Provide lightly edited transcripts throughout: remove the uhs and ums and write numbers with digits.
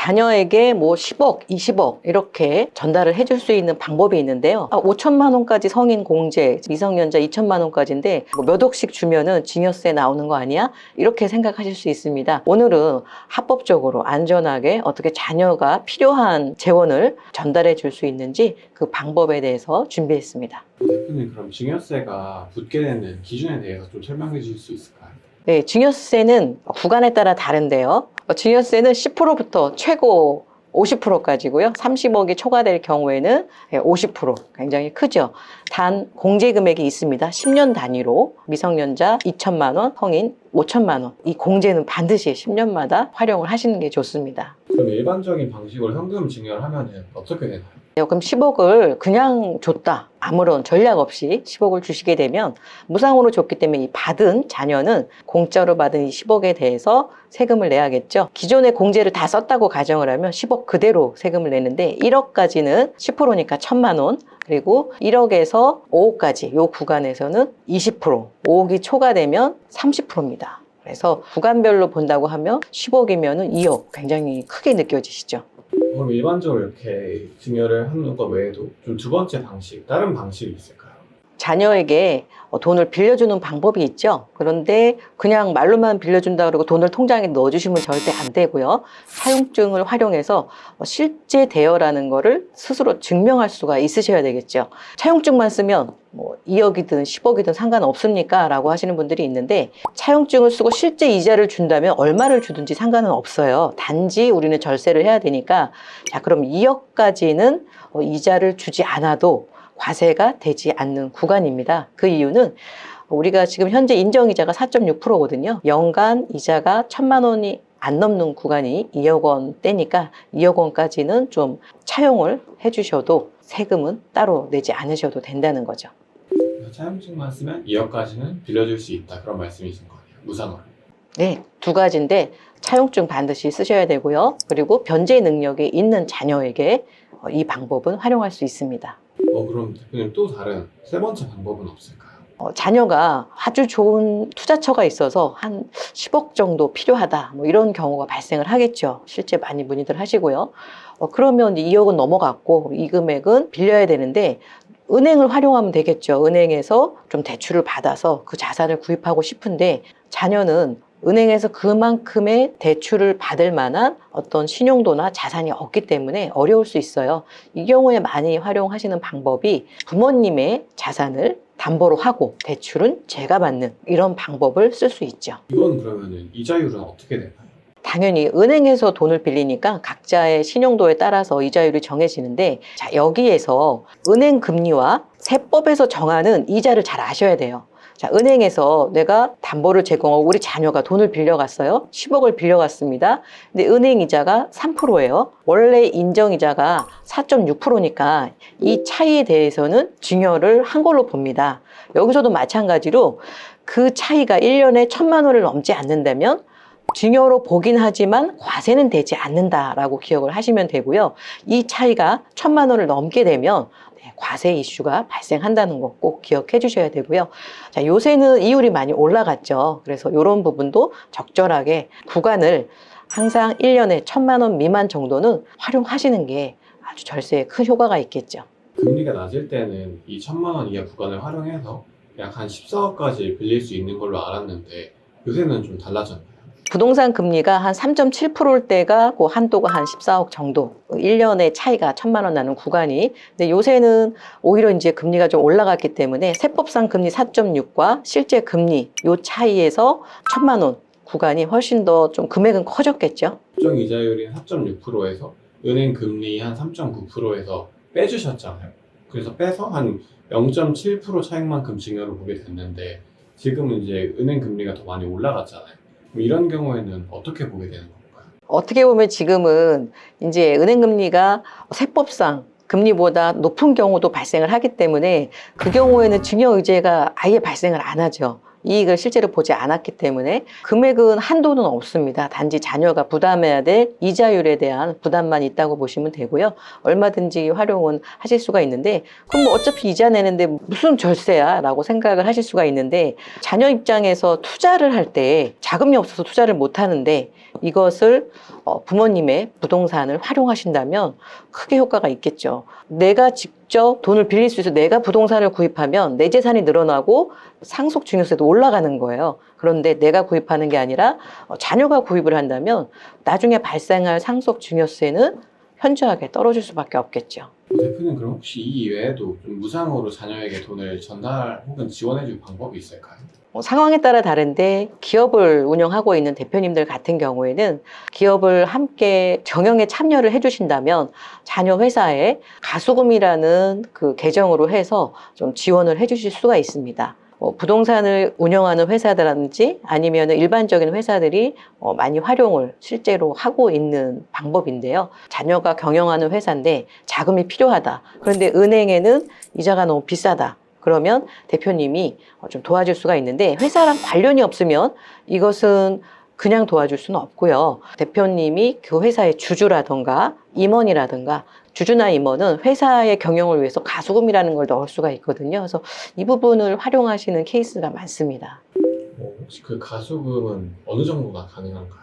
자녀에게 뭐 10억, 20억 이렇게 전달을 해줄 수 있는 방법이 있는데요. 5천만 원까지 성인 공제, 미성년자 2천만 원까지인데 뭐 몇 억씩 주면은 증여세 나오는 거 아니야? 이렇게 생각하실 수 있습니다. 오늘은 합법적으로 안전하게 어떻게 자녀가 필요한 재원을 전달해 줄 수 있는지 그 방법에 대해서 준비했습니다. 대표님, 그럼 증여세가 붙게 되는 기준에 대해서 좀 설명해 주실 수 있을까요? 네, 증여세는 구간에 따라 다른데요. 증여세는 10%부터 최고 50%까지고요. 30억이 초과될 경우에는 50%, 굉장히 크죠. 단 공제 금액이 있습니다. 10년 단위로 미성년자 2천만 원, 성인 5천만 원. 이 공제는 반드시 10년마다 활용을 하시는 게 좋습니다. 그럼 일반적인 방식으로 현금 증여를 하면은 어떻게 되나요? 그럼 10억을 그냥 줬다. 아무런 전략 없이 10억을 주시게 되면 무상으로 줬기 때문에 이 받은 자녀는 공짜로 받은 이 10억에 대해서 세금을 내야겠죠. 기존의 공제를 다 썼다고 가정을 하면 10억 그대로 세금을 내는데 1억까지는 10%니까 1천만 원, 그리고 1억에서 5억까지 이 구간에서는 20%, 5억이 초과되면 30%입니다. 그래서 구간별로 본다고 하면 10억이면 2억, 굉장히 크게 느껴지시죠. 그럼 일반적으로 이렇게 증여를 하는 것 외에도 좀 두 번째 방식, 다른 방식이 있을까요? 자녀에게 돈을 빌려주는 방법이 있죠. 그런데 그냥 말로만 빌려준다 그러고 돈을 통장에 넣어주시면 절대 안 되고요. 사용증을 활용해서 실제 대여라는 거를 스스로 증명할 수가 있으셔야 되겠죠. 차용증만 쓰면 뭐 2억이든 10억이든 상관없습니까? 라고 하시는 분들이 있는데, 차용증을 쓰고 실제 이자를 준다면 얼마를 주든지 상관은 없어요. 단지 우리는 절세를 해야 되니까, 자, 그럼 2억까지는 이자를 주지 않아도 과세가 되지 않는 구간입니다. 그 이유는 우리가 지금 현재 인정이자가 4.6%거든요. 연간 이자가 1천만 원이 안 넘는 구간이 2억 원대니까 2억 원까지는 좀 차용을 해주셔도 세금은 따로 내지 않으셔도 된다는 거죠. 차용증만 쓰면 2억까지는 빌려줄 수 있다, 그런 말씀이신 거네요. 무상으로. 네, 두 가지인데 차용증 반드시 쓰셔야 되고요. 그리고 변제 능력이 있는 자녀에게 이 방법은 활용할 수 있습니다. 그럼 대표님, 또 다른 세 번째 방법은 없을까요? 자녀가 아주 좋은 투자처가 있어서 한 10억 정도 필요하다, 뭐 이런 경우가 발생을 하겠죠. 실제 많이 문의들 하시고요. 그러면 2억은 넘어갔고 이 금액은 빌려야 되는데 은행을 활용하면 되겠죠. 은행에서 좀 대출을 받아서 그 자산을 구입하고 싶은데 자녀는 은행에서 그만큼의 대출을 받을 만한 어떤 신용도나 자산이 없기 때문에 어려울 수 있어요. 이 경우에 많이 활용하시는 방법이 부모님의 자산을 담보로 하고 대출은 제가 받는 이런 방법을 쓸 수 있죠. 이건 그러면은 이자율은 어떻게 되나요? 당연히 은행에서 돈을 빌리니까 각자의 신용도에 따라서 이자율이 정해지는데, 자, 여기에서 은행 금리와 세법에서 정하는 이자를 잘 아셔야 돼요. 자, 은행에서 내가 담보를 제공하고 우리 자녀가 돈을 빌려갔어요. 10억을 빌려갔습니다. 근데 은행 이자가 3%예요. 원래 인정이자가 4.6%니까 이 차이에 대해서는 증여를 한 걸로 봅니다. 여기서도 마찬가지로 그 차이가 1년에 1천만 원을 넘지 않는다면 증여로 보긴 하지만 과세는 되지 않는다라고 기억을 하시면 되고요. 이 차이가 1천만 원을 넘게 되면 과세 이슈가 발생한다는 거 꼭 기억해 주셔야 되고요. 자, 요새는 이율이 많이 올라갔죠. 그래서 이런 부분도 적절하게 구간을 항상 1년에 1천만 원 미만 정도는 활용하시는 게 아주 절세에 큰 효과가 있겠죠. 금리가 낮을 때는 이 1천만 원 이하 구간을 활용해서 약 한 14억까지 빌릴 수 있는 걸로 알았는데 요새는 좀 달라졌나요? 부동산 금리가 한 3.7%일 때가 그 한도가 한 14억 정도, 1년에 차이가 1천만 원 나는 구간이. 근데 요새는 오히려 이제 금리가 좀 올라갔기 때문에 세법상 금리 4.6과 실제 금리 요 차이에서 1천만 원 구간이 훨씬 더 좀 금액은 커졌겠죠. 법정 이자율인 4.6%에서 은행 금리 한 3.9%에서 빼주셨잖아요. 그래서 빼서 한 0.7% 차익만큼 증여를 보게 됐는데 지금은 이제 은행 금리가 더 많이 올라갔잖아요. 이런 경우에는 어떻게 보게 되는 건가요? 어떻게 보면 지금은 이제 은행 금리가 세법상 금리보다 높은 경우도 발생을 하기 때문에 그 경우에는 증여 의제가 아예 발생을 안 하죠. 이익을 실제로 보지 않았기 때문에 금액은 한도는 없습니다. 단지 자녀가 부담해야 될 이자율에 대한 부담만 있다고 보시면 되고요. 얼마든지 활용은 하실 수가 있는데, 그럼 뭐 어차피 이자 내는데 무슨 절세야 라고 생각을 하실 수가 있는데, 자녀 입장에서 투자를 할 때 자금이 없어서 투자를 못 하는데 이것을 부모님의 부동산을 활용하신다면 크게 효과가 있겠죠. 내가 직접 돈을 빌릴 수 있어서 내가 부동산을 구입하면 내 재산이 늘어나고 상속 증여세도 올라가는 거예요. 그런데 내가 구입하는 게 아니라 자녀가 구입을 한다면 나중에 발생할 상속 증여세는 현저하게 떨어질 수밖에 없겠죠. 대표님 그럼 혹시 이 외에도 좀 무상으로 자녀에게 돈을 전달 혹은 지원해줄 방법이 있을까요? 상황에 따라 다른데 기업을 운영하고 있는 대표님들 같은 경우에는 기업을 함께 경영에 참여를 해주신다면 자녀 회사에 가수금이라는 그 계정으로 해서 좀 지원을 해주실 수가 있습니다. 부동산을 운영하는 회사들라든지 아니면 일반적인 회사들이 많이 활용을 실제로 하고 있는 방법인데요. 자녀가 경영하는 회사인데 자금이 필요하다. 그런데 은행에는 이자가 너무 비싸다. 그러면 대표님이 좀 도와줄 수가 있는데 회사랑 관련이 없으면 이것은 그냥 도와줄 수는 없고요. 대표님이 그 회사의 주주라든가 임원이라든가 주주나 임원은 회사의 경영을 위해서 가수금이라는 걸 넣을 수가 있거든요. 그래서 이 부분을 활용하시는 케이스가 많습니다. 혹시 그 가수금은 어느 정도가 가능한가요?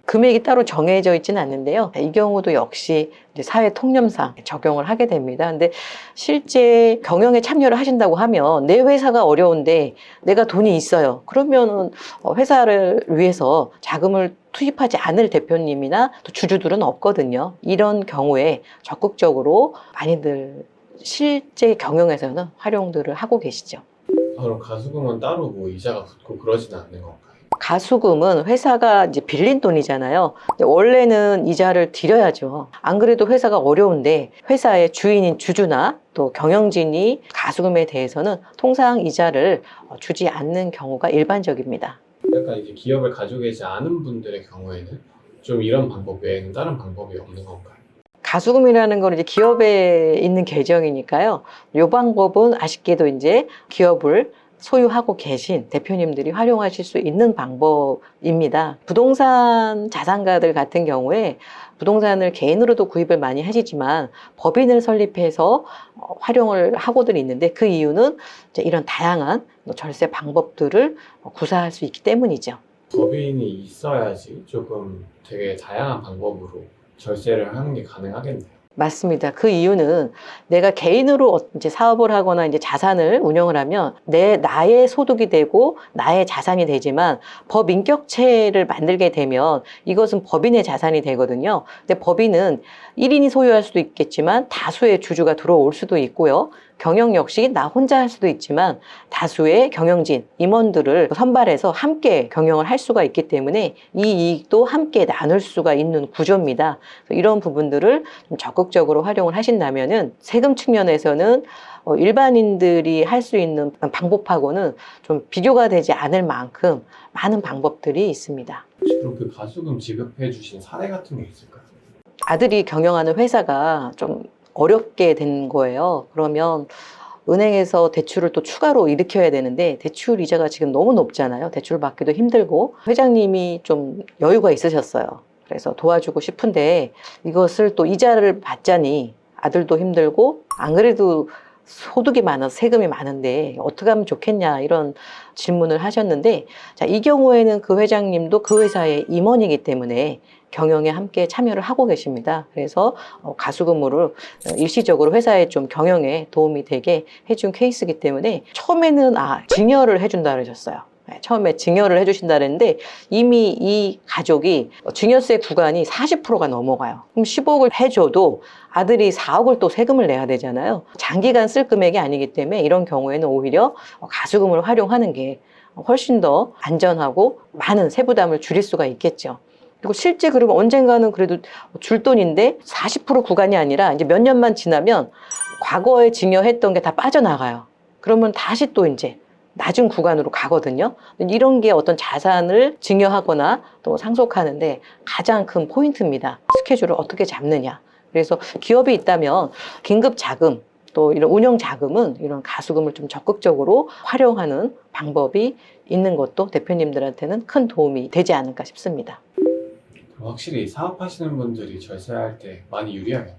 금액이 따로 정해져 있지는 않는데요. 이 경우도 역시 이제 사회 통념상 적용을 하게 됩니다. 근데 실제 경영에 참여를 하신다고 하면 내 회사가 어려운데 내가 돈이 있어요. 그러면은 회사를 위해서 자금을 투입하지 않을 대표님이나 또 주주들은 없거든요. 이런 경우에 적극적으로 많이들 실제 경영에서는 활용들을 하고 계시죠. 그럼 가수금은 따로 뭐 이자가 붙고 그러지는 않는 건가요? 가수금은 회사가 이제 빌린 돈이잖아요. 근데 원래는 이자를 드려야죠. 안 그래도 회사가 어려운데 회사의 주인인 주주나 또 경영진이 가수금에 대해서는 통상 이자를 주지 않는 경우가 일반적입니다. 약간 이제 기업을 가지고 계시지 않은 분들의 경우에는 좀 이런 방법 외에는 다른 방법이 없는 건가요? 가수금이라는 건 이제 기업에 있는 계정이니까요. 이 방법은 아쉽게도 이제 기업을 소유하고 계신 대표님들이 활용하실 수 있는 방법입니다. 부동산 자산가들 같은 경우에 부동산을 개인으로도 구입을 많이 하시지만 법인을 설립해서 활용을 하고들 있는데 그 이유는 이제 이런 다양한 절세 방법들을 구사할 수 있기 때문이죠. 법인이 있어야지 조금 되게 다양한 방법으로 절세를 하는 게 가능하겠네요. 맞습니다. 그 이유는 내가 개인으로 이제 사업을 하거나 이제 자산을 운영을 하면 나의 소득이 되고 나의 자산이 되지만 법인격체를 만들게 되면 이것은 법인의 자산이 되거든요. 근데 법인은 1인이 소유할 수도 있겠지만 다수의 주주가 들어올 수도 있고요. 경영 역시 나 혼자 할 수도 있지만 다수의 경영진, 임원들을 선발해서 함께 경영을 할 수가 있기 때문에 이 이익도 함께 나눌 수가 있는 구조입니다. 이런 부분들을 좀 적극적으로 활용을 하신다면은 세금 측면에서는 일반인들이 할 수 있는 방법하고는 좀 비교가 되지 않을 만큼 많은 방법들이 있습니다. 혹시 그럼 그 가수금 지급해 주신 사례 같은 게 있을까요? 아들이 경영하는 회사가 좀 어렵게 된 거예요. 그러면 은행에서 대출을 또 추가로 일으켜야 되는데 대출 이자가 지금 너무 높잖아요. 대출 받기도 힘들고 회장님이 좀 여유가 있으셨어요. 그래서 도와주고 싶은데 이것을 또 이자를 받자니 아들도 힘들고 안 그래도 소득이 많아서 세금이 많은데 어떻게 하면 좋겠냐 이런 질문을 하셨는데 자, 이 경우에는 그 회장님도 그 회사의 임원이기 때문에 경영에 함께 참여를 하고 계십니다. 그래서 가수금으로 일시적으로 회사의 좀 경영에 도움이 되게 해준 케이스이기 때문에 처음에는 증여를 해준다 그러셨어요. 처음에 증여를 해주신다 그랬는데 이미 이 가족이 증여세 구간이 40%가 넘어가요. 그럼 10억을 해줘도 아들이 4억을 또 세금을 내야 되잖아요. 장기간 쓸 금액이 아니기 때문에 이런 경우에는 오히려 가수금을 활용하는 게 훨씬 더 안전하고 많은 세부담을 줄일 수가 있겠죠. 그리고 실제 그러면 언젠가는 그래도 줄 돈인데 40% 구간이 아니라 이제 몇 년만 지나면 과거에 증여했던 게 다 빠져나가요. 그러면 다시 또 이제 낮은 구간으로 가거든요. 이런 게 어떤 자산을 증여하거나 또 상속하는데 가장 큰 포인트입니다. 스케줄을 어떻게 잡느냐. 그래서 기업이 있다면 긴급 자금 또 이런 운영 자금은 이런 가수금을 좀 적극적으로 활용하는 방법이 있는 것도 대표님들한테는 큰 도움이 되지 않을까 싶습니다. 확실히 사업하시는 분들이 절세할 때 많이 유리하겠네요.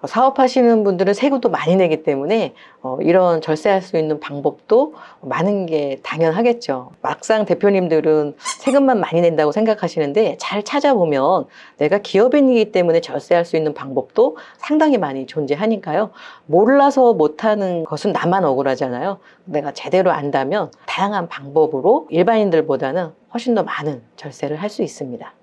사업하시는 분들은 세금도 많이 내기 때문에 이런 절세할 수 있는 방법도 많은 게 당연하겠죠. 막상 대표님들은 세금만 많이 낸다고 생각하시는데 잘 찾아보면 내가 기업인이기 때문에 절세할 수 있는 방법도 상당히 많이 존재하니까요. 몰라서 못하는 것은 나만 억울하잖아요. 내가 제대로 안다면 다양한 방법으로 일반인들보다는 훨씬 더 많은 절세를 할 수 있습니다.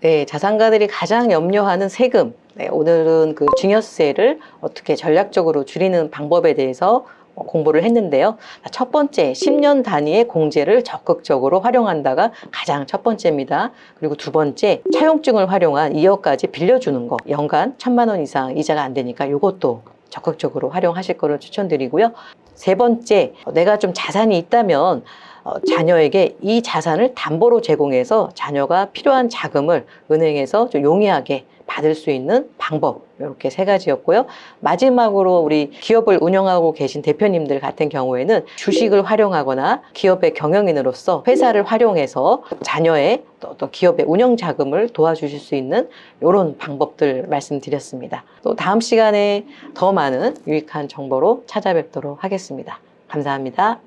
네, 자산가들이 가장 염려하는 세금. 네, 오늘은 그 증여세를 어떻게 전략적으로 줄이는 방법에 대해서 공부를 했는데요. 첫 번째, 10년 단위의 공제를 적극적으로 활용한다가 가장 첫 번째입니다. 그리고 두 번째, 차용증을 활용한 2억까지 빌려주는 거. 연간 1,000만 원 이상 이자가 안 되니까 이것도 적극적으로 활용하실 거를 추천드리고요. 세 번째, 내가 좀 자산이 있다면 자녀에게 이 자산을 담보로 제공해서 자녀가 필요한 자금을 은행에서 좀 용이하게 받을 수 있는 방법, 이렇게 세 가지였고요. 마지막으로 우리 기업을 운영하고 계신 대표님들 같은 경우에는 주식을 활용하거나 기업의 경영인으로서 회사를 활용해서 자녀의 또 기업의 운영 자금을 도와주실 수 있는 이런 방법들 말씀드렸습니다. 또 다음 시간에 더 많은 유익한 정보로 찾아뵙도록 하겠습니다. 감사합니다.